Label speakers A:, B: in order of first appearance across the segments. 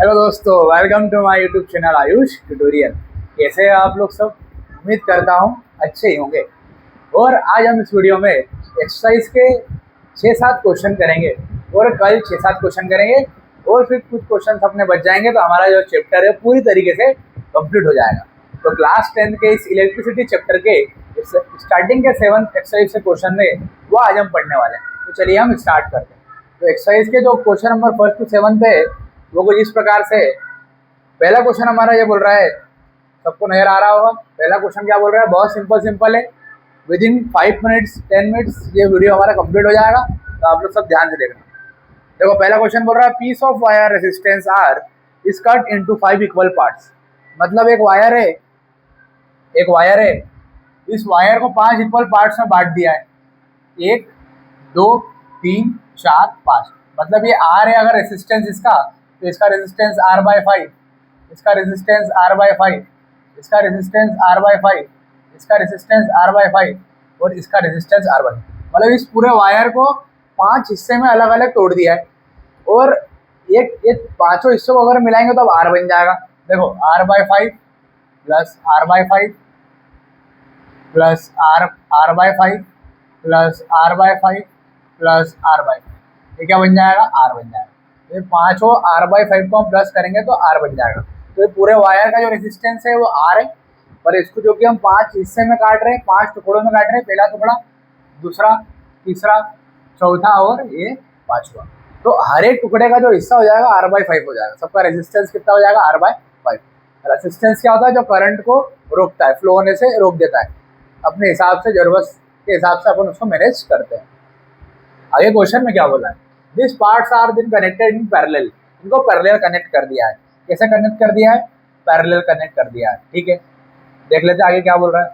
A: Hello दोस्तों, welcome to my YouTube channel Ayush tutorial. कैसे हैं आप लोग सब? उम्मीद करता हूँ अच्छे ही होंगे। और आज हम इस वीडियो में एक्सरसाइज के 6-7 क्वेश्चन करेंगे और कल 6-7 क्वेश्चन करेंगे और फिर कुछ क्वेश्चन अपने बच जाएंगे तो हमारा जो चैप्टर है पूरी तरीके से कंप्लीट हो जाएगा। तो क्लास 10 के इस इलेक्ट्रिसिटी चैप्टर के स्टार्टिंग के 7 एक्सरसाइज से क्वेश्चन में वो आज हम पढ़ने वाले हैं। तो चलिए हम स्टार्ट करते हैं। तो एक्सरसाइज के जो क्वेश्चन नंबर 1 to 7 है वो कुछ इस प्रकार से। पहला क्वेश्चन हमारा ये बोल रहा है, सबको नजर आ रहा होगा। पहला क्वेश्चन क्या बोल रहा है? बहुत सिंपल है। विद इन 5 मिनट्स 10 मिनट्स ये वीडियो हमारा कंप्लीट हो जाएगा, तो आप लोग सब ध्यान से देखना। देखो पहला क्वेश्चन बोल रहा है, piece of wire resistance R is cut into 5 equal parts. मतलब एक वायर है, इस वायर को 5 इक्वल पार्ट्स में बांट दिया है। 1 2 3 4 5। मतलब ये आर है अगर रेजिस्टेंस इसका, तो इसका रेजिस्टेंस R/5, इसका रेजिस्टेंस R/5, इसका रेजिस्टेंस R/5, इसका रेजिस्टेंस R/5 और इसका रेजिस्टेंस R/5। मतलब इस पूरे वायर को 5 हिस्से में अलग अलग तोड़ दिया है और एक पांचों हिस्सों को अगर मिलाएंगे तो अब R बन जाएगा। देखो R/5 plus R/5 plus R/5 plus R/5 plus R/5, ये क्या बन जाएगा? R बन जाएगा। ये पांचों R/5 को हम प्लस करेंगे तो R बन जाएगा। तो ये पूरे वायर का जो रेजिस्टेंस है वो R है, पर इसको जो कि हम 5 हिस्से में काट रहे हैं, 5 टुकड़ों में काट रहे हैं। पहला टुकड़ा, दूसरा, तीसरा, चौथा और ये पांचवा। तो हर एक टुकड़े का जो हिस्सा हो जाएगा R/5 हो जाएगा। सबका रेजिस्टेंस कितना हो जाएगा? R/5। रेजिस्टेंस क्या होता है? जो करंट को रोकता है, फ्लो होने से रोक देता है। अपने हिसाब से, जरूरत के हिसाब से अपन उसको मैनेज करते हैं। आगे क्वेश्चन में क्या बोला है? This parts are been connected in parallel. इनको पैरेलल कनेक्ट कर दिया है। कैसे कनेक्ट कर दिया है? पैरेलल कनेक्ट कर दिया है। ठीक है, देख लेते हैं आगे क्या बोल रहा है।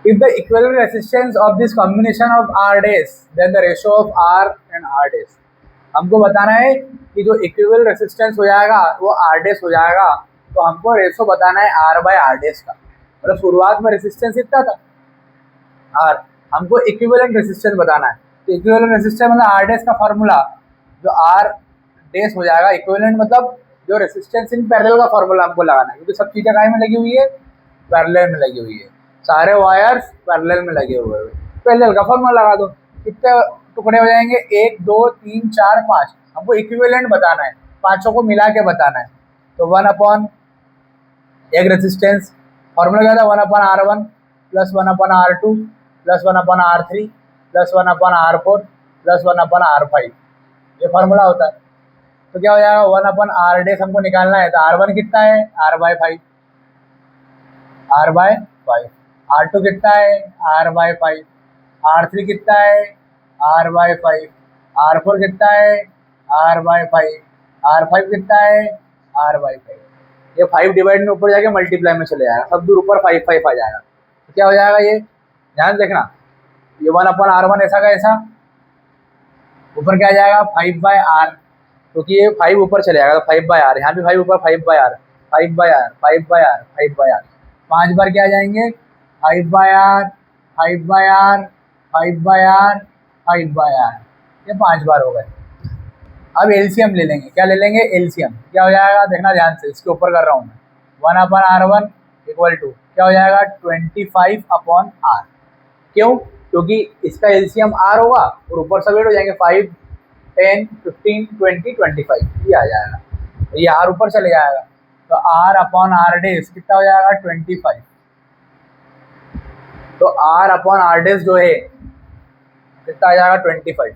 A: If the equivalent resistance of this combination of R days, then the ratio of R and R days. हमको बताना है कि जो इक्विवेलेंट रेजिस्टेंस हो जाएगा वो आर डेज हो जाएगा, तो हमको रेशियो बताना है R/R डेज का। मतलब शुरुआत में रेजिस्टेंस इतना था R, हमको इक्विवेलेंट रेजिस्टेंस बताना है। तो इक्विवेलेंट रेजिस्टेंस मतलब R डेज का फार्मूला जो R डेज हो जाएगा। इक्विवेलेंट मतलब जो रेजिस्टेंस इन पैरेलल का फार्मूला हमको लगाना है, क्योंकि सब चीजें काय में लगी हुई है? पैरेलल में लगी हुई है। सारे वायर्स पैरेलल में लगे हुए हैं। पैरेलल का फार्मूला लगा दो। कितने टुकड़े हो जाएंगे? 1 2 3 4 5। हमको इक्विवेलेंट बताना है, पांचों को मिला के बताना है। तो 1/, एक रेजिस्टेंस, फॉर्मूला क्या था? 1/R1 plus 1/R2 plus 1/R3 plus 1/R4 plus 1/R5, ये फार्मूला होता है। तो क्या हो जाएगा? 1/R डेज हमको निकालना है। तो R1 कितना है? R/5, R/5। R2 कितना है? R/5। R3 कितना है? R/5। R4 कितना है? R/5। R5 कितना है? R/5। ये 5 डिवाइड में ऊपर जाके मल्टीप्लाई में चले जाएगा, सब दूर ऊपर 5 5 आ जाएगा। तो क्या हो जाएगा? ये ध्यान देखना, ये 1/R1 ऐसा का ऐसा, ऊपर क्या आ जाएगा? 5/R, क्योंकि ये 5 ऊपर चले जाएगा तो 5/R। यहाँ भी 5 ऊपर, 5/R 5/R 5/R 5/R। 5 बार क्या आ जाएंगे? 5/R 5/R 5/R 5/R, ये 5 बार हो गए। अब एलसीएम ले लेंगे। क्या ले लेंगे? एलसीएम। क्या हो जाएगा? देखना ध्यान से, इसके ऊपर कर रहा हूँ मैं। 1/R1 इक्वल टू क्या हो जाएगा? 25/R। क्यों? क्योंकि इसका एलसीएम R होगा और ऊपर सब ऐड हो जाएंगे। 5 10 15 20 25, ये आ जाएगा। ये R ऊपर चले जाएगा तो R/R डेज कितना हो जाएगा? 25। तो R/R डेज जो है कितना आ जाएगा? 25।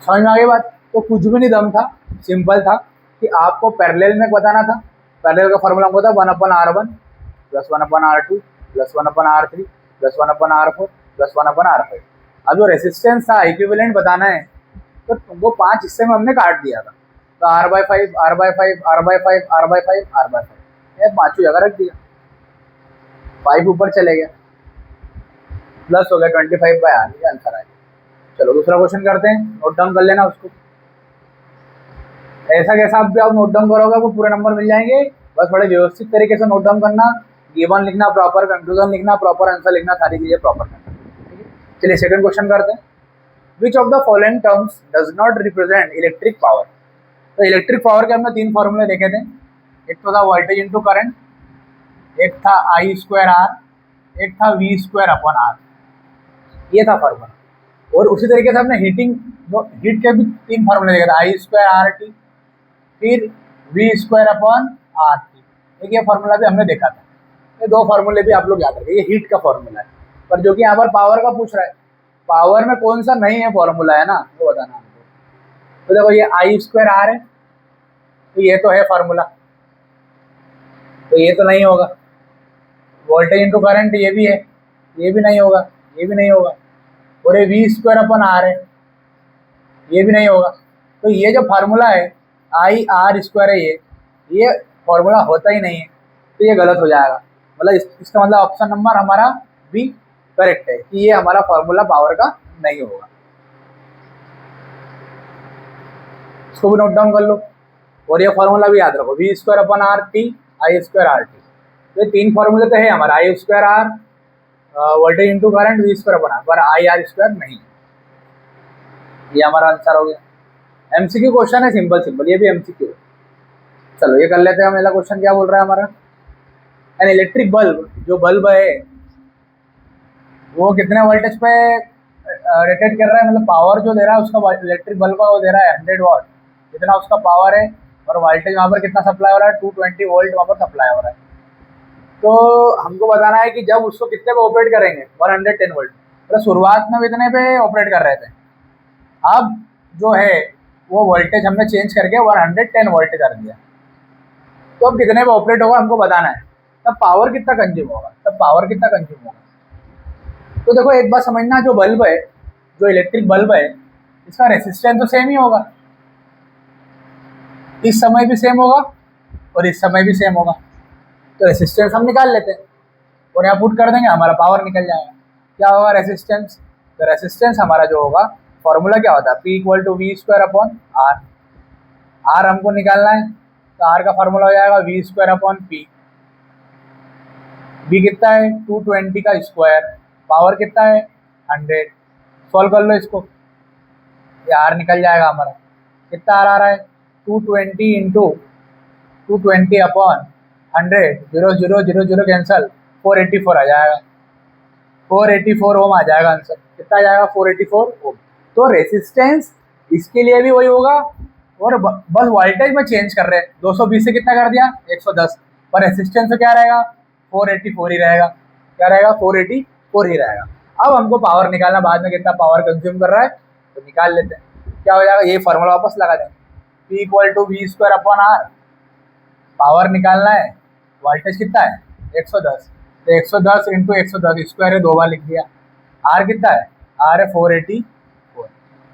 A: समझ में आ गई बात? तो कुछ भी नहीं दम था, सिंपल था कि आपको पैरेलल में बताना था। पैरेलल का फॉर्मूला होता है 1/R1 plus 1/R2 plus 1/R3 plus 1/R4 plus 1/R5। अब जो रेजिस्टेंस था इक्विवेलेंट बताना है, तो तुमको 5 हिस्से में हमने काट दिया था। तो R/5 R/5 R/5 R/5 R/5, ये पांचों जगह रख दिया। 5 ऊपर चले गए, प्लस हो गया 25/R, ये आंसर आएगा। चलो दूसरा क्वेश्चन करते हैं, नोट डाउन कर लेना उसको। ऐसा कैसा भी आप नोट डाउन करोगे वो पूरे नंबर मिल जाएंगे, बस बड़े व्यवस्थित तरीके से नोट डाउन करना। गिवन लिखना, प्रॉपर कंक्लूजन लिखना, प्रॉपर आंसर लिखना, सारी चीजें प्रॉपर करना। ठीक है, चलिए सेकंड क्वेश्चन करते हैं। Which of the following terms does not represent electric power. तो इलेक्ट्रिक पावर के हमने 3 फॉर्मूले देखे थे। एक तो था वोल्टेज इंटू करंट, एक था आई स्क्वायर आर, एक था वी स्क्वायर अपॉन आर। ये था फॉर्मूला। और उसी तरीके से हमने हीट के भी 3 फॉर्मूले देखे थे, आई स्क्वायर आर टी, फिर V square upon R T. एक ये फॉर्मूला भी हमने देखा था। ये 2 फॉर्मूले भी आप लोग याद रखें, ये हीट का फॉर्मूला है। पर जो कि यहाँ पर पावर का पूछ रहा है, पावर में कौन सा नहीं है फॉर्मूला है ना, वो बताना हमको। तो देखो ये आई स्क्वायर आर है, तो ये तो है फॉर्मूला, तो ये तो नहीं होगा। वोल्टेज इंटू करंट ये भी है, ये भी नहीं होगा, ये भी नहीं होगा। और ये वी स्क्वायर अपन आर है, ये भी नहीं होगा। तो ये जो फार्मूला है आई आर स्क्वायर है, ये फॉर्मूला होता ही नहीं है, तो ये गलत हो जाएगा। मतलब इसका मतलब ऑप्शन नंबर हमारा बी करेक्ट है कि ये हमारा फॉर्मूला पावर का नहीं होगा। इसको भी नोट डाउन कर लो और ये फॉर्मूला भी याद रखो, V square upon R T, I square R T. ये 3 फॉर्मूले तो है हमारा, I square R, voltage into current, V square upon R, पर आई आर स्क्वायर नहीं। ये हमारा आंसर हो गया। एमसीक्यू क्वेश्चन है, सिंपल सिंपल, ये भी एमसीक्यू है। चलो ये कर लेते हैं। मेरा क्वेश्चन क्या बोल रहा है हमारा, एन इलेक्ट्रिक बल्ब, जो बल्ब है वो कितने वोल्टेज पे रोटेट कर रहा है, मतलब पावर जो दे रहा है उसका, इलेक्ट्रिक बल्ब का वो दे रहा है 100 वाट, कितना उसका पावर है, और वोल्टेज वहाँ पर कितना सप्लाई हो रहा है, 220 वोल्ट वहाँ पर सप्लाई हो रहा है। तो हमको बताना है कि जब उसको कितने पे ऑपरेट करेंगे, 110 वोल्ट। मतलब शुरुआत में इतने पे ऑपरेट कर रहे थे, अब जो है वो वोल्टेज हमने चेंज करके 110 वोल्ट कर दिया। तो अब कितने पे ऑपरेट होगा हमको बताना है, तब पावर कितना कंज्यूम होगा, तो देखो एक बात समझना, जो बल्ब है, जो इलेक्ट्रिक बल्ब है, इसका रेसिस्टेंस तो सेम ही होगा, इस समय भी सेम होगा और इस समय भी सेम होगा। तो रेसिस्टेंस हम निकाल लेते हैं और यहाँ पुट कर देंगे, हमारा पावर निकल जाएगा। क्या होगा रेसिस्टेंस, तो रेसिस्टेंस हमारा जो होगा, फॉर्मूला क्या होता है, P equal to V square upon R. R हमको निकालना है, तो आर का फॉर्मूला हो जाएगा V square upon P. B कितना है, 220 का स्क्वायर, पावर कितना है 100। सॉल्व कर लो इसको, ये आर निकल जाएगा हमारा। कितना आर आ रहा है, 220 इंटू 220 अपॉन 100, 0 0 0 0 कैंसल, 484 आ जाएगा, 484 ओम आ जाएगा आंसर। कितना आ जाएगा, 484 ओम। तो रेसिस्टेंस इसके लिए भी वही होगा, और बस वोल्टेज में चेंज कर रहे हैं, 220 से कितना कर दिया 110, पर रेसिस्टेंस तो क्या रहेगा 484 ही रहेगा। क्या रहेगा, 484 ही रहेगा। अब हमको पावर निकालना, बाद में कितना पावर कंज्यूम कर रहा है तो निकाल लेते हैं। क्या हो जाएगा, ये फॉर्मूला वापस लगा दें, P equal to V square upon R. Power निकालना है, वोल्टेज कितना है 110, तो 110 इंटू 110 स्क्वायर है, 2 बार लिख दिया। आर कितना है, आर है 484।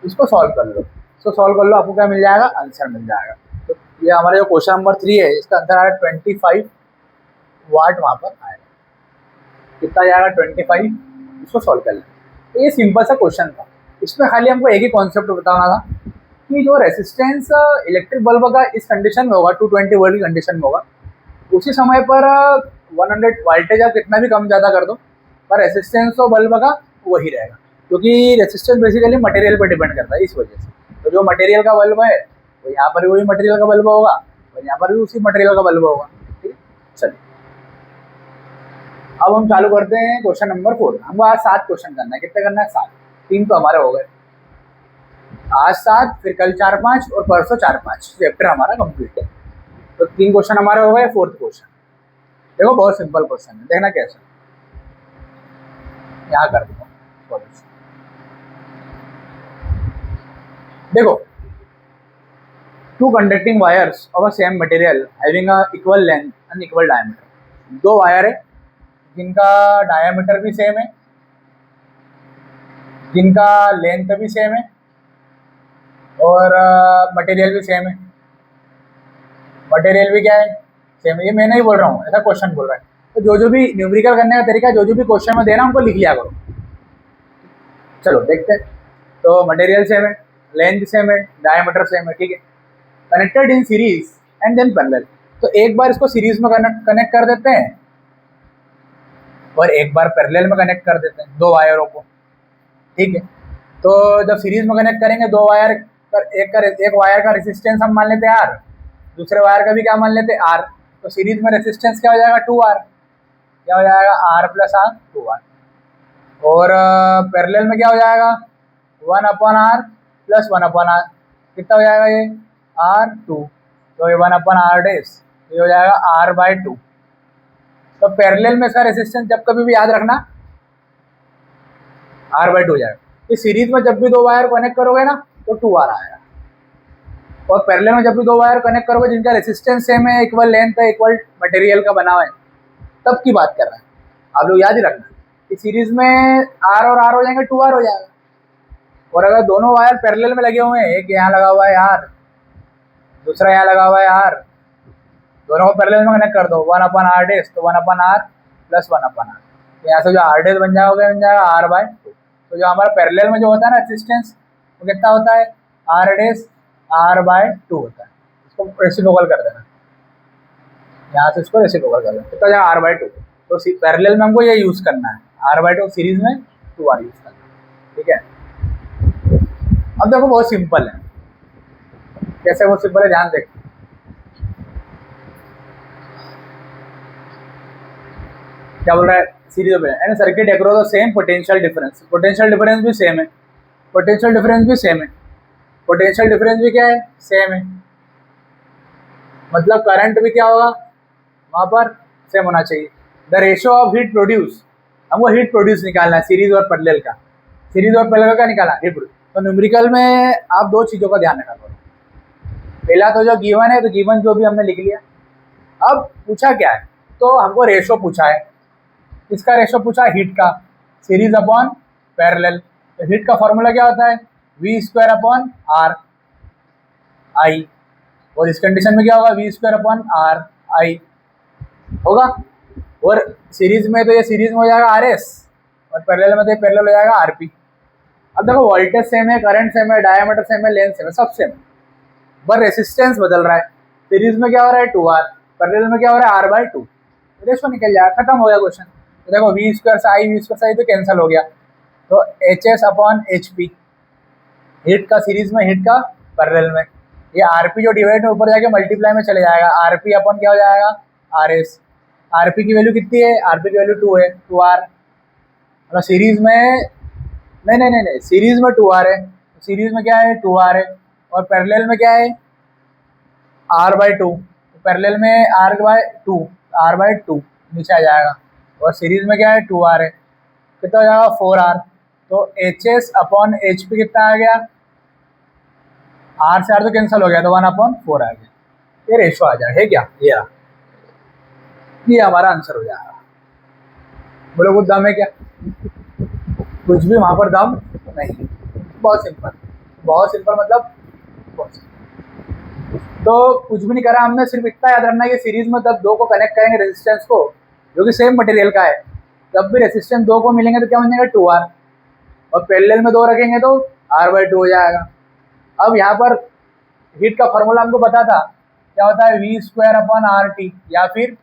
A: इसको सॉल्व कर लो, इसको सॉल्व कर लो, आपको क्या मिल जाएगा, आंसर मिल जाएगा। तो ये हमारा जो क्वेश्चन नंबर 3 है, इसका आंसर आएगा 25 वाट वहाँ पर आएगा। कितना जाएगा 25, इसको सॉल्व कर लें। तो ये सिंपल सा क्वेश्चन था, इसमें खाली हमको एक ही कॉन्सेप्ट बताना था कि जो रेसिस्टेंस इलेक्ट्रिक बल्ब का इस कंडीशन में होगा, 220 वोल्ट की कंडीशन में होगा, उसी समय पर 100 वोल्टेज आप कितना भी कम ज़्यादा कर दो, पर रेसिस्टेंस तो बल्ब का वही रहेगा, क्योंकि रेसिस्टेंस बेसिकली मटेरियल पर डिपेंड करता है, इस वजह से। तो जो मटेरियल का बल्ब है वो यहाँ पर भी वही मटेरियल का बल्ब होगा, और यहाँ पर भी उसी मटेरियल का बल्ब होगा। ठीक है, चलिए अब हम चालू करते हैं क्वेश्चन नंबर 4। हमको आज 7 क्वेश्चन करना है। कितने करना है, 7। 3 तो हमारे हो गए, आज 7, फिर कल 4-5 और परसों 4-5 चैप्टर हमारा कंप्लीट है। तो 3 क्वेश्चन हमारे हो गए। 4th क्वेश्चन देखो, बहुत सिंपल क्वेश्चन है, देखना कैसा। यहाँ कर दो सॉल्यूशन। देखो, 2 conducting wires of a same material having a equal length and equal diameter. 2 wire है जिनका डायमीटर भी सेम है, जिनका लेंथ भी सेम है, और मटेरियल भी सेम है। मटेरियल भी क्या है, सेम है। ये मैं नहीं बोल रहा हूँ, ऐसा क्वेश्चन बोल रहा है। तो जो भी न्यूमेरिकल करने का तरीका, जो भी क्वेश्चन में देना उनको लिख लिया करो। चलो देखते हैं। तो मटेरियल सेम है, लेंथ सेम है, डायमीटर सेम है, ठीक है। Connected in series and then parallel. तो एक बार इसको सीरीज में कनेक्ट कर देते हैं और एक बार पैरेलल में कनेक्ट कर देते हैं 2 वायरों को, ठीक है। तो जब सीरीज में कनेक्ट करेंगे 2 वायर एक वायर का रेसिस्टेंस हम मान लेते हैं आर, दूसरे वायर का भी क्या मान लेते हैं आर, तो सीरीज में रेसिस्टेंस क्या हो जाएगा 2R, क्या हो जाएगा R प्लस R 2R, और पैरेलल में क्या हो जाएगा 1/R प्लस 1/R, कितना हो जाएगा ये R2, तो ये 1/R डेस, ये हो जाएगा R/2। तो पैरेलल में इसका रेसिस्टेंस जब कभी भी याद रखना R/2 हो जाएगा। इस सीरीज में जब भी दो वायर कनेक्ट करोगे ना तो 2R आएगा, और पैरेलल में जब भी दो वायर कनेक्ट करोगे जिनका रेसिस्टेंस सेम है, इक्वल लेंथ है, इक्वल मटेरियल का बना हुआ है, तब की बात कर रहे हैं। आप लोग याद ही रखना कि सीरीज में R और R हो जाएंगे 2R हो जाएगा, और अगर दोनों वायर पैरेलल में लगे हुए हैं, एक यहाँ लगा हुआ है R, दूसरा यहाँ लगा हुआ है R, दोनों को पैरेलल में कनेक्ट कर दो 1/R डेस, तो 1/R प्लस 1/R, यहाँ से जो R डेस बन जाएगा R/2। तो जो हमारा पैरेलल में जो होता है ना रेसिस्टेंस, वो कितना होता है R डेस R/2 होता है। इसको रेसिप्रोकल कर देना, यहाँ से इसको रेसिप्रोकल कर देना, कितना जाएगा R/2। तो पैरेलल में हमको ये यूज़ करना है R/2, सीरीज में 2R यूज़ करना है, ठीक है। अब देखो बहुत सिंपल है, कैसे बहुत सिंपल है ध्यान देखो। क्या बोल रहा है सीरीज में and circuit across the same potential difference, potential difference भी सेम है, पोटेंशियल डिफरेंस भी सेम है, पोटेंशियल डिफरेंस भी क्या है सेम है, मतलब करंट भी क्या होगा वहाँ पर सेम होना चाहिए। The ratio of heat produce, हमको हीट प्रोड्यूस निकालना है सीरीज और पैरेलल का, सीरीज और पैरेलल का निकालना हीट प्रोड्यूस। तो न्यूमेरिकल में आप दो चीज़ों का ध्यान रखा करो, पहला तो जो गिवन है तो गिवन जो भी हमने लिख लिया। अब पूछा क्या है, तो हमको रेशो पूछा है, इसका रेशो पूछा है हीट का, सीरीज अपॉन पैरेलल। तो हीट का फॉर्मूला क्या होता है V²/R I, और इस कंडीशन में क्या होगा V²/R I होगा, और सीरीज में तो ये सीरीज में हो जाएगा RS, और पैरेलल में तो ये पैरेलल हो जाएगा RP। अब देखो वोल्टेज सेम है, करंट सेम है, डायमीटर सेम है, लेंथ सेम है, सब सेम, बस रेसिस्टेंस बदल रहा है। सीरीज में क्या हो रहा है 2R, पैरेलल में क्या हो रहा है R/2, रेशो निकल जाएगा, खत्म हो गया क्वेश्चन। तो देखो V² से I तो कैंसिल हो गया, तो HS/HP, हीट का सीरीज में, हीट का पैरेलल में, ये RP जो डिवाइड में ऊपर जाके मल्टीप्लाई में चले जाएगा, RP अपन क्या हो जाएगा RS। RP की वैल्यू कितनी है, RP की वैल्यू 2 है, 2R, मतलब सीरीज में नहीं सीरीज में 2R है, सीरीज में क्या है 2R है, और पैरेलल में क्या है R/2, पैरेलल में R/2 नीचे आ जाएगा, और सीरीज में क्या है 2R है, कितना हो जाएगा 4R। तो HS/HP कितना आ गया, R से R तो कैंसिल हो गया, तो 1/4 आ गया, ये रेशो आ जाएगा, है क्या, ये हमारा आंसर हो जाएगा। बोलो कुछ दम है क्या, कुछ भी वहाँ पर दम नहीं, बहुत सिंपल, बहुत सिंपल, मतलब बहुत सिंपल। तो कुछ भी नहीं करा हमने, सिर्फ इतना याद रखना है कि सीरीज में तब दो को कनेक्ट करेंगे रेजिस्टेंस को जो कि सेम मटेरियल का है, तब भी रेजिस्टेंस दो को मिलेंगे तो क्या बन जाएगा 2R, और पैरेलल में दो रखेंगे तो R/2 हो जाएगा। अब यहाँ पर हीट का फॉर्मूला हमको पता था, क्या होता है V²/RT या फिर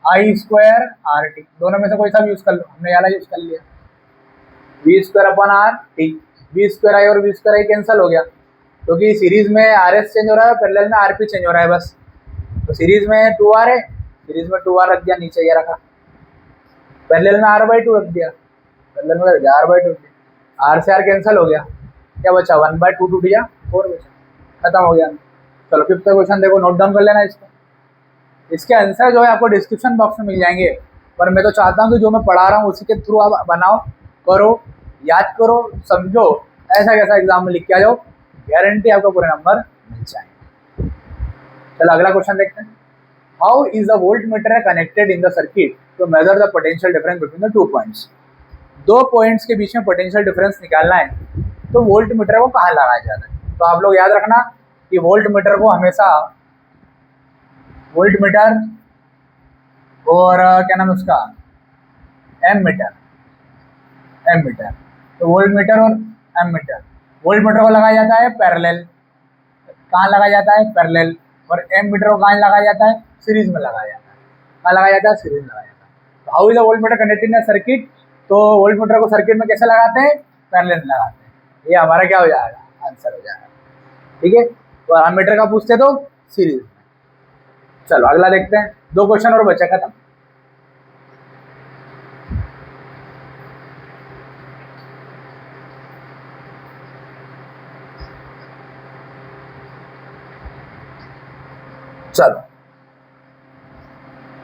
A: I²RT, दोनों में से कोई सा भी यूज़ कर लो, हमने वाला यूज़ कर लिया V²/RT, V²I और V²I कैंसिल हो गया, क्योंकि सीरीज में RS चेंज हो रहा है, पैरेलल में RP चेंज हो रहा है बस। तो सीरीज में 2R है, सीरीज में 2R रख दिया, नीचे ये रखा, पैरेलल में R/2 रख दिया, पैरेलल में रख दिया R/2, R से R कैंसिल हो गया, क्या बचा 1/2 टूट गया, 4 बचा, खत्म हो गया। चलो 5th क्वेश्चन देखो, नोट डाउन कर लेना इसको, इसके आंसर जो है आपको डिस्क्रिप्शन बॉक्स में मिल जाएंगे, पर मैं तो चाहता हूँ कि जो मैं पढ़ा रहा हूँ उसी के थ्रू आप बनाओ, करो, याद करो, समझो, ऐसा कैसा एग्जाम में लिख के आ जाओ, गारंटी आपको पूरे नंबर मिल जाएंगे। चलो अगला क्वेश्चन देखते हैं। How is the volt meter connected in the circuit to measure the potential difference between the 2 points. 2 points के बीच में पोटेंशियल डिफरेंस निकालना है, तो वोल्ट मीटर को कहाँ लगाया जाता है। तो आप लोग याद रखना कि वोल्ट मीटर को हमेशा, वोल्ट मीटर और क्या नाम है उसका, एम मीटर, तो वोल्ट मीटर और एम मीटर, वोल्ट मीटर को लगाया जाता है पैरेलल, कहाँ लगाया जाता है पैरेलल, और एम मीटर को कहाँ लगाया जाता है सीरीज में लगाया जाता है, कहाँ लगाया जाता है सीरीज में लगाया जाता है। तो how is the volt meter connected in circuit, तो वोल्ट मीटर को सर्किट में कैसे लगाते हैं पैरेलल में लगाते हैं, ये हमारा क्या हो जाएगा आंसर हो जाएगा। ठीक है, तो एमीटर का पूछते तो सीरीज में। चलो अगला देखते हैं, 2 क्वेश्चन और बचा, खत्म। चलो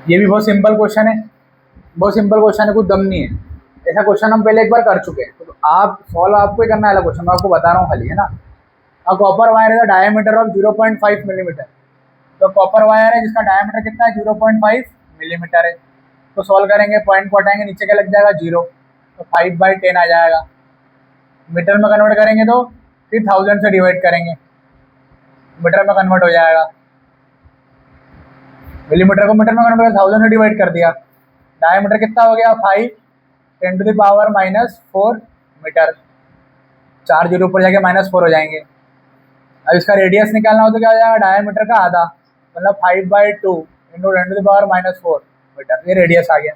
A: ये भी बहुत सिंपल क्वेश्चन है, बहुत सिंपल क्वेश्चन है, कुछ दम नहीं है। ऐसा क्वेश्चन हम पहले एक बार कर चुके हैं, तो आप सॉल्व आपको ही करना है क्वेश्चन, मैं आपको बता रहा हूँ खाली, है ना। अ कॉपर वायर है डायमीटर ऑफ 0.5 मिलीमीटर, तो कॉपर वायर है जिसका डायमीटर कितना है 0.5 मिलीमीटर है। तो सॉल्व करेंगे, पॉइंट को हटाएंगे, नीचे क्या लग जाएगा 0, तो 5/10 आ जाएगा। मीटर में कन्वर्ट करेंगे तो फिर 1000 से डिवाइड करेंगे, मीटर में कन्वर्ट हो जाएगा। मिलीमीटर को मीटर में कन्वर्ट कर 1000 से डिवाइड कर दिया। डायमीटर कितना हो गया 5 10⁻⁻4 मीटर, 4 जीरो ऊपर जाके -4 हो जाएंगे। अब इसका रेडियस निकालना हो तो क्या हो जाएगा, डायमीटर का आधा, मतलब 5/2 इंटू 10⁻⁴ मीटर, ये रेडियस आ गया।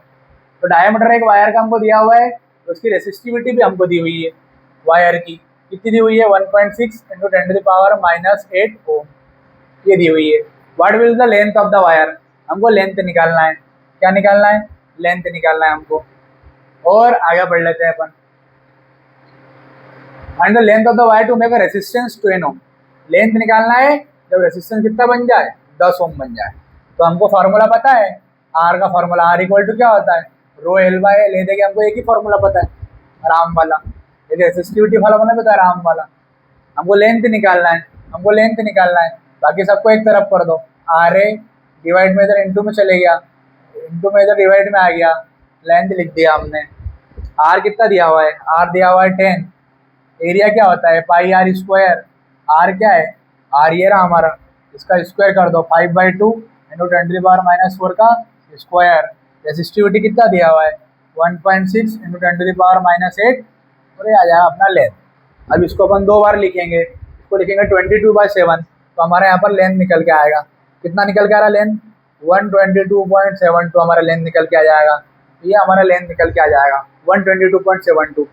A: तो डायमीटर एक वायर का हमको दिया हुआ है, तो उसकी रेसिस्टिविटी भी हमको दी हुई है वायर की, कितनी दी हुई है 1.6 इंटू 10⁻⁸ ओम, ये दी हुई है। What will the length of the wire, हमको लेंथ निकालना है। क्या निकालना है, लेंथ निकालना है हमको। और आगे बढ़ लेते हैं अपन। Find the length of the wire to make a resistance 10 ohm, length निकालना है जब रेजिस्टेंस कितना बन जाए 10 ओम बन जाए। तो हमको फार्मूला पता है, आर का फार्मूला, आर इक्वल टू क्या होता है ρL/L, ले देंगे, हमको एक ही फार्मूला पता है राम वाला, लेकिन रेसिस्टिविटी फार्मूला पता है राम वाला। हमको लेंथ निकालना है, हमको लेंथ निकालना है, बाकी सबको एक तरफ कर दो। RA डिवाइड में इधर इंटू में चले गया, इंटू में इधर डिवाइड में आ गया, लेंथ लिख दिया हमने। आर कितना दिया हुआ है, आर दिया हुआ है 10, एरिया क्या होता है πr², आर क्या है, आर ये रहा हमारा, इसका स्क्वायर कर दो, 5/2 इंटू 10⁻⁻4 का स्क्वायर। रेसिस्टिविटी कितना दिया हुआ है 1.6 इंटू 10⁻⁸, और ये आ जाएगा अपना लेंथ। अब इसको अपन 2 बार लिखेंगे, इसको लिखेंगे 22/7, तो हमारे यहाँ पर लेंथ निकल के आएगा, कितना निकल के आ रहा लेंथ 122.72 हमारा लेंथ निकल के आ जाएगा। ये हमारा लेंथ निकल के आ जाएगा 122.72।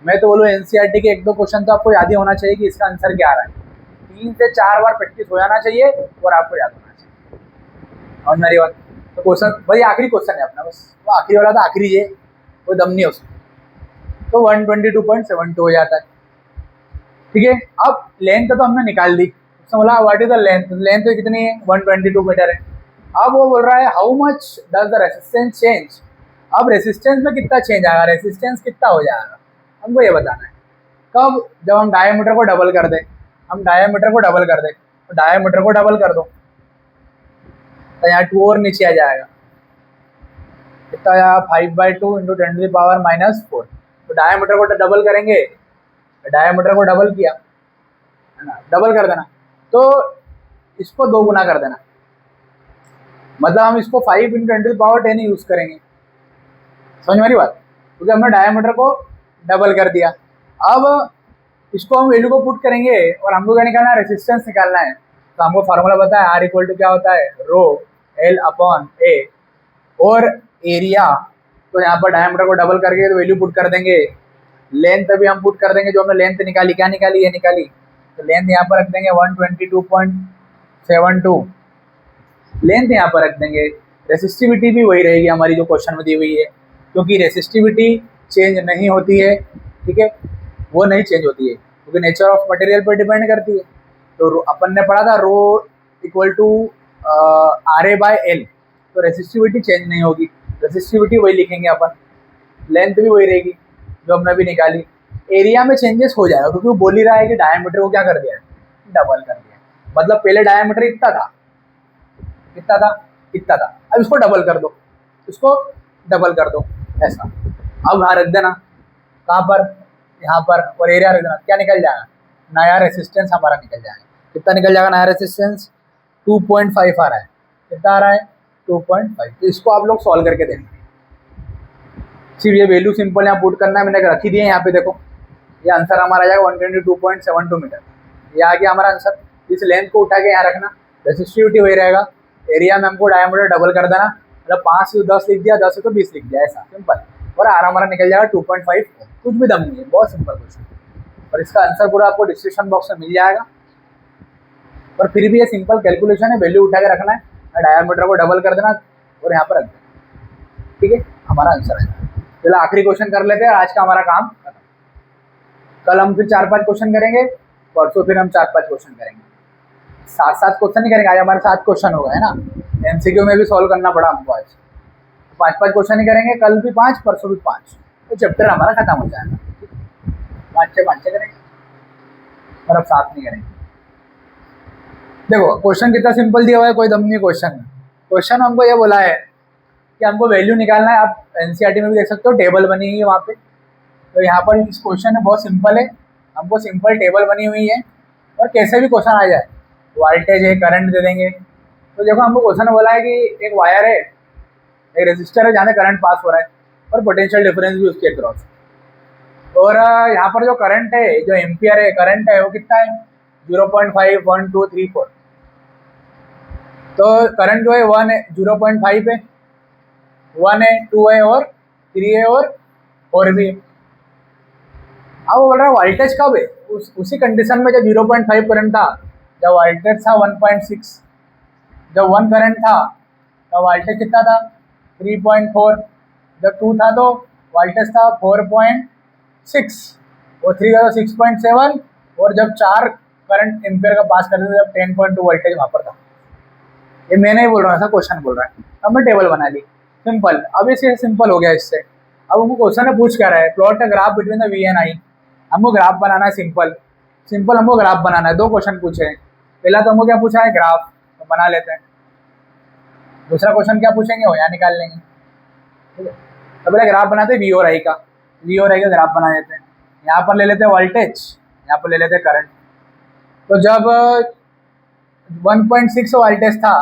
A: मैं तो बोलूँ एनसीईआरटी के 1-2 क्वेश्चन तो आपको याद ही होना चाहिए कि इसका आंसर क्या आ रहा है। 3 से 4 बार प्रैक्टिस हो जाना चाहिए और आपको याद होना चाहिए। और मेरी बात तो क्वेश्चन भाई आखिरी क्वेश्चन है अपना, बस वो आखिरी वाला था, आखिरी है, कोई दम नहीं हो सकता। तो 122.72 हो जाता है, ठीक है। अब लेंथ तो हमने निकाल दी, उसने बोला what is the length, length तो कितनी है 122 मीटर है। अब वो बोल रहा है how much does the resistance change, अब रेसिस्टेंस में कितना चेंज आएगा, रेसिस्टेंस कितना हो जाएगा, हमको ये बताना है। कब, जब हम डायमीटर को डबल कर दें, हम डायमीटर को डबल कर दें, तो डायमीटर को डबल कर दो, तो यहाँ 2 और नीचे आ जाएगा, कितना आया 5/2 इंटू 10⁻⁻4। तो डायमीटर को डबल करेंगे, डायमीटर को डबल किया है ना, डबल कर देना, तो इसको 2 गुना कर देना, मतलब हम इसको 5 इंटू 10⁻10 यूज करेंगे, समझ मेरी बात, क्योंकि हमने डायमीटर को डबल कर दिया। अब इसको हम वैल्यू को पुट करेंगे और हमको क्या निकालना है, रेसिस्टेंस निकालना है। तो हमको फार्मूला पता है, आर इक्वल टू क्या होता है ρL/A, और एरिया, तो यहाँ पर डायमीटर को डबल करके तो वैल्यू पुट कर देंगे, लेंथ भी हम पुट कर देंगे, जो हमने लेंथ निकाली, क्या निकाली, ये निकाली, तो लेंथ यहाँ पर रख देंगे 122.72, लेंथ यहाँ पर रख देंगे। रेसिस्टिविटी भी वही रहेगी हमारी जो क्वेश्चन में दी हुई है, क्योंकि रेसिस्टिविटी चेंज नहीं होती है, ठीक है, वो नहीं चेंज होती है, क्योंकि नेचर ऑफ मटेरियल पर डिपेंड करती है। तो अपन ने पढ़ा था ρ इक्वल टू RA/L, तो रेसिस्टिविटी चेंज नहीं होगी, रेसिस्टिविटी वही लिखेंगे अपन, लेंथ भी वही रहेगी जो हमने भी निकाली। एरिया में चेंजेस हो जाएगा, क्योंकि वो बोल ही रहा है कि डायमीटर को क्या कर दिया है, डबल कर दिया, मतलब पहले डायमीटर इतना था, कितना था, इतना था, अब इसको डबल कर दो, इसको डबल कर दो ऐसा। अब यहाँ रख देना, कहाँ पर, यहाँ पर, और एरिया रख देना, क्या निकल जाएगा, नया रेसिस्टेंस हमारा निकल जाएगा। कितना निकल जाएगा नया रेसिस्टेंस, 2.5 आ रहा है, कितना आ रहा है 2.5। तो इसको आप लोग सॉल्व करके देंगे, सिर्फ ये वैल्यू सिंपल यहाँ पुट करना है, मैंने रखी दी है यहाँ पे, देखो ये आंसर हमारा आ जाएगा 122.72 मीटर, ये आ गया हमारा आंसर। इस लेंथ को उठा के यहाँ रखना, रेसिस्टिविटी वही रहेगा, एरिया में हमको डायमीटर डबल कर देना, मतलब 5 से 10 लिख दिया, 10 से तो 20 लिख दिया, ऐसा सिंपल, और आर हमारा निकल जाएगा 2.5, कुछ भी दम नहीं है, बहुत सिंपल क्वेश्चन। और इसका आंसर पूरा आपको डिस्क्रिप्शन बॉक्स में मिल जाएगा, पर फिर भी ये सिंपल कैलकुलेशन है, वैल्यू उठा के रखना है, डायमीटर को डबल कर देना और यहाँ पर रख देना। ठीक है, हमारा आंसर है। चलो आखिरी क्वेश्चन कर लेते हैं, आज का हमारा काम खत्म। कल हम फिर 4-5 क्वेश्चन करेंगे, परसों फिर हम 4-5 क्वेश्चन करेंगे। 7-7 क्वेश्चन नहीं करेंगे, आज हमारे 7 क्वेश्चन हो गए ना, MCQ में भी सॉल्व करना पड़ा हमको आज। 5-5 क्वेश्चन ही करेंगे, कल भी 5, परसों भी 5, तो चैप्टर हमारा खत्म हो जाएगा। 5 करेंगे और अब 7 नहीं करेंगे। देखो क्वेश्चन कितना सिंपल दिया हुआ है, कोई दम नहीं क्वेश्चन में। क्वेश्चन हमको ये बोला है कि हमको वैल्यू निकालना है। आप NCERT में भी देख सकते हो, टेबल बनी हुई है वहाँ पे। तो यहाँ पर इस क्वेश्चन बहुत सिंपल है, हमको सिंपल टेबल बनी हुई है और कैसे भी क्वेश्चन आ जाए, वोल्टेज है, करंट दे देंगे। तो देखो हमको क्वेश्चन बोला है कि एक वायर है, एक रेजिस्टर है जहाँ से करंट पास हो रहा है और पोटेंशियल डिफरेंस भी उसके अक्रॉस। और यहाँ पर जो करंट है, जो एम्पियर है करंट है, वो कितना है 0.5, 1, 2, 3, 4। तो करंट जो है 1 है, 0.5 है, 1 है, 2 है और 3 है और 4 भी है। अब वो बोल रहा है वोल्टेज कब है, उसी कंडीशन में जब 0.5 करंट था, जब वोल्टेज था 1.6, जब 1 करंट था तब वोल्टेज कितना था 3.4, जब 2 था तो वोल्टेज था 4.6 और 3 था 6.7, और जब 4 करंट एम्पियर का पास करते थे जब 10.2 वोल्टेज वहाँ पर था। ये मैं नहीं बोल रहा हूँ, ऐसा क्वेश्चन बोल रहा है। हमने टेबल बना ली सिंपल। अब इससे सिंपल हो गया इससे। अब हमको क्वेश्चन में पूछ क्या रहा है, plot a graph between the V and I। हमको ग्राफ बनाना है, सिंपल हमको ग्राफ बनाना है। 2 क्वेश्चन पूछे हैं। पहला तो हमको क्या पूछा है, ग्राफ, तो बना लेते हैं। दूसरा क्वेश्चन क्या पूछेंगे, वो यहाँ निकाल लेंगे। ठीक है, तो पहले ग्राफ बनाते हैं V और I का। V और I का ग्राफ बना देते हैं। यहाँ पर ले लेते हैं वोल्टेज, यहाँ पर ले लेते हैं करंट। तो जब 1.6 वोल्टेज था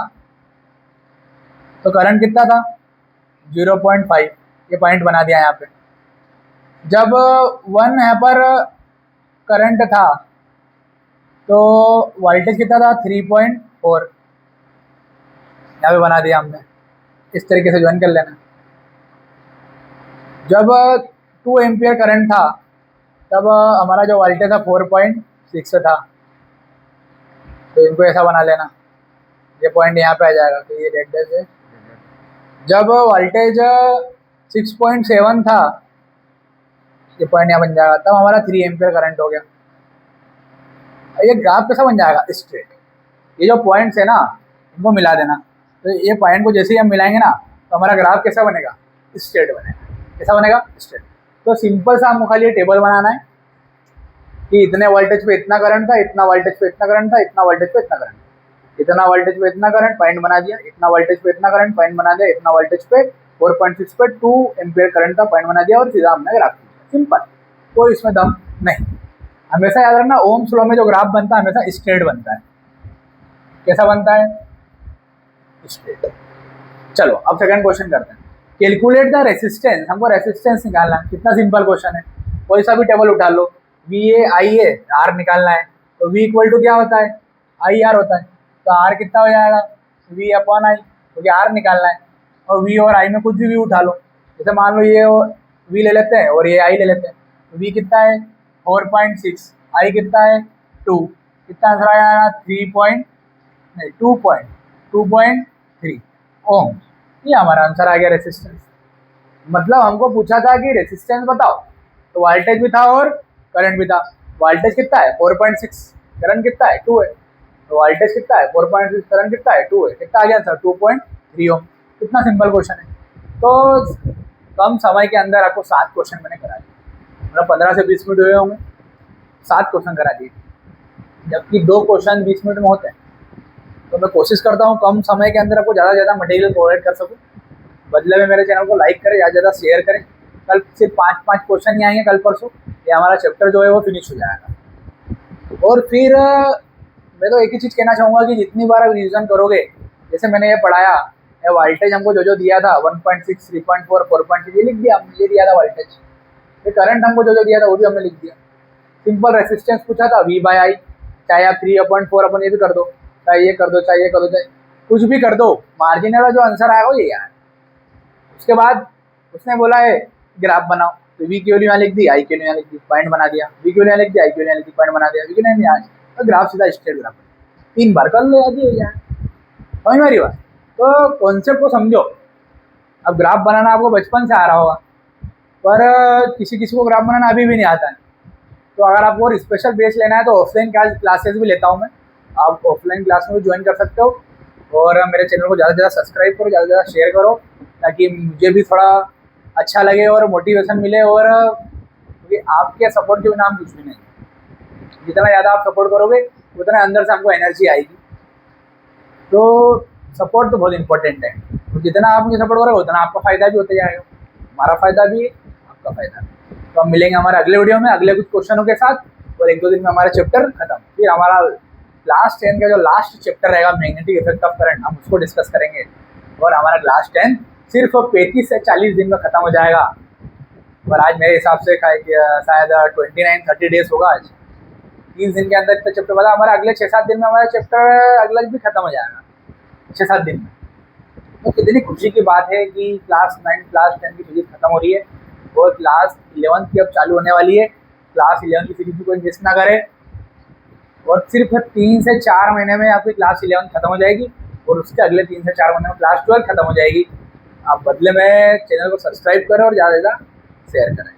A: तो करंट कितना था 0.5, ये पॉइंट बना दिया यहाँ पे। जब 1 यहाँ पर करंट था तो वोल्टेज कितना था 3.4, यहाँ पे बना दिया हमने। इस तरीके से ज्वाइन कर लेना। जब 2 एम्पियर करंट था तब हमारा जो वोल्टेज था 4.6 था, तो इनको ऐसा बना लेना। ये पॉइंट यहाँ पे आ जाएगा, तो ये रेड डैश है। जब वोल्टेज 6.7 था, ये पॉइंट यहाँ बन जाएगा, तब हमारा 3 एम्पियर करंट हो गया। ये ग्राफ कैसा बन जाएगा, स्ट्रेट। ये जो पॉइंट्स है ना, इनको मिला देना। तो ये पॉइंट को जैसे ही हम मिलाएंगे ना, तो हमारा ग्राफ कैसा बनेगा, स्ट्रेट बनेगा। कैसा बनेगा, स्ट्रेट। तो सिंपल सा हमको खाली ये टेबल बनाना है कि इतने वोल्टेज पे इतना करंट था, इतना वोल्टेज पे इतना करंट था, इतना वोल्टेज पे इतना करंट, इतना वोल्टेज पे इतना करंट, पॉइंट बना दिया। इतना वोल्टेज पे इतना करंट, पॉइंट बना दिया। इतना वोल्टेज पे 4.6 पे 2 एम्पियर करंट था, पॉइंट बना दिया और सीधा हमने ग्राफ किया। सिंपल, कोई इसमें दम नहीं। हमेशा याद रखना, ओम्स लॉ में जो ग्राफ बनता है हमेशा स्ट्रेट बनता है। कैसा बनता है, स्ट्रेट। चलो अब सेकंड क्वेश्चन करते हैं। Calculate the resistance. हमको रेसिस्टेंस निकालना है। कितना सिंपल क्वेश्चन है, कोई सा भी टेबल उठा लो, VA IA R निकालना है। तो V इक्वल टू क्या होता है, IR होता है। तो R कितना हो जाएगा, V/I, क्योंकि R निकालना है। और V और I में कुछ भी V उठा लो। जैसे मान लो ये V ले लेते हैं और ये I ले लेते हैं। तो V कितना है 4.6, I कितना है 2, कितना आंसर आया 2.3 ओम। ये हमारा आंसर आ गया रेसिस्टेंस। मतलब हमको पूछा था कि रेसिस्टेंस बताओ, तो वोल्टेज भी था और करंट भी था। वोल्टेज कितना है 4.6, करंट कितना है 2 है। तो वोल्टेज कितना है 4.6, करंट कितना है 2 है। कितना आ गया आंसर 2.3 ओम। कितना सिंपल क्वेश्चन है। तो कम समय के अंदर आपको 7 क्वेश्चन मैंने करा दिए। मतलब 15 से 20 मिनट हुए होंगे, 7 क्वेश्चन करा दिए, जबकि 2 क्वेश्चन 20 मिनट में होते हैं। तो मैं कोशिश करता हूँ कम समय के अंदर आपको ज़्यादा से ज़्यादा मटेरियल प्रोवाइड कर सकूँ। बदले में मेरे चैनल को लाइक करें, ज़्यादा से ज़्यादा शेयर करें। कल सिर्फ 5-5 क्वेश्चन ही आएंगे, कल परसों ये हमारा चैप्टर जो है वो फिनिश हो जाएगा। और फिर मैं तो एक ही चीज़ कहना चाहूँगा कि जितनी बार आप रिविजन करोगे, जैसे मैंने ये पढ़ाया, ये वोल्टेज हमको जो दिया था 1.6, 3.4, 4.6 ये लिख दिया हमने, ये दिया था वोल्टेज। ये करंट हमको जो दिया था वो भी हमने लिख दिया। सिंपल रेसिस्टेंस पूछा था V/I, चाहे आप 3/4 अपन ये भी कर दो, चाहे ये कर दो, चाहे ये कर दो, चाहे कुछ भी कर दो, मार्जिनल जो आंसर आएगा वो यही आएगा। उसके बाद उसने बोला है ग्राफ बनाओ, तो V की वैल्यू यहाँ लिख दी, I की वैल्यू यहाँ लिख दी, पॉइंट बना दिया। V की वैल्यू यहाँ लिख दी, I की वैल्यू यहाँ लिख दी, पॉइंट बना दिया। V की वैल्यू यहाँ, तो ग्राफ सीधा स्ट्रेट ग्राफ। 3 बार कर लो, याद ही हो जाए। समझ में आ रही बात? तो कॉन्सेप्ट को समझो। अब ग्राफ बनाना आपको बचपन से आ रहा होगा, पर किसी किसी को ग्राफ बनाना अभी भी नहीं आता है। तो अगर आपको और स्पेशल बेस लेना है तो ऑफलाइन क्लासेस भी लेता हूँ मैं। आप ऑफलाइन क्लास में भी ज्वाइन कर सकते हो। और मेरे चैनल को ज़्यादा से ज़्यादा सब्सक्राइब करो, ज़्यादा से ज़्यादा शेयर करो, ताकि मुझे भी थोड़ा अच्छा लगे और मोटिवेशन मिले। और क्योंकि आपके सपोर्ट के बिना हम कुछ भी नहीं। जितना ज़्यादा आप सपोर्ट करोगे उतना अंदर से हमको एनर्जी आएगी। तो सपोर्ट तो बहुत इंपॉर्टेंट है। तो जितना आप मुझे सपोर्ट करोगे उतना आपका फ़ायदा भी होता जाएगा। हमारा फ़ायदा भी है, आपका फ़ायदा भी। तो हम मिलेंगे हमारे अगले वीडियो में अगले कुछ क्वेश्चनों के साथ। और 1-2 दिन में हमारा चैप्टर खत्म। फिर हमारा क्लास 10 का जो लास्ट चैप्टर रहेगा, मैग्नेटिक इफेक्ट ऑफ करंट, हम उसको डिस्कस करेंगे। और हमारा क्लास 10 सिर्फ 35 से 40 दिन में खत्म हो जाएगा। और आज मेरे हिसाब से शायद 29-30 डेज होगा। आज 30 दिन के अंदर इतना चैप्टर बता। हमारा अगले 6-7 दिन में हमारा चैप्टर अगला भी खत्म हो जाएगा, 6-7 दिन में। तो कितनी खुशी की बात है कि क्लास 9 क्लास 10 की फिजिक्स खत्म हो रही है और क्लास 11 की अब चालू होने वाली है। क्लास 11 की फिजिक्स भी कोई मिस ना करे। और सिर्फ 3 से 4 महीने में आपकी क्लास 11 खत्म हो जाएगी और उसके अगले 3 से 4 महीने में क्लास 12 खत्म हो जाएगी। आप बदले में चैनल को सब्सक्राइब करें और ज़्यादा से ज़्यादा शेयर करें।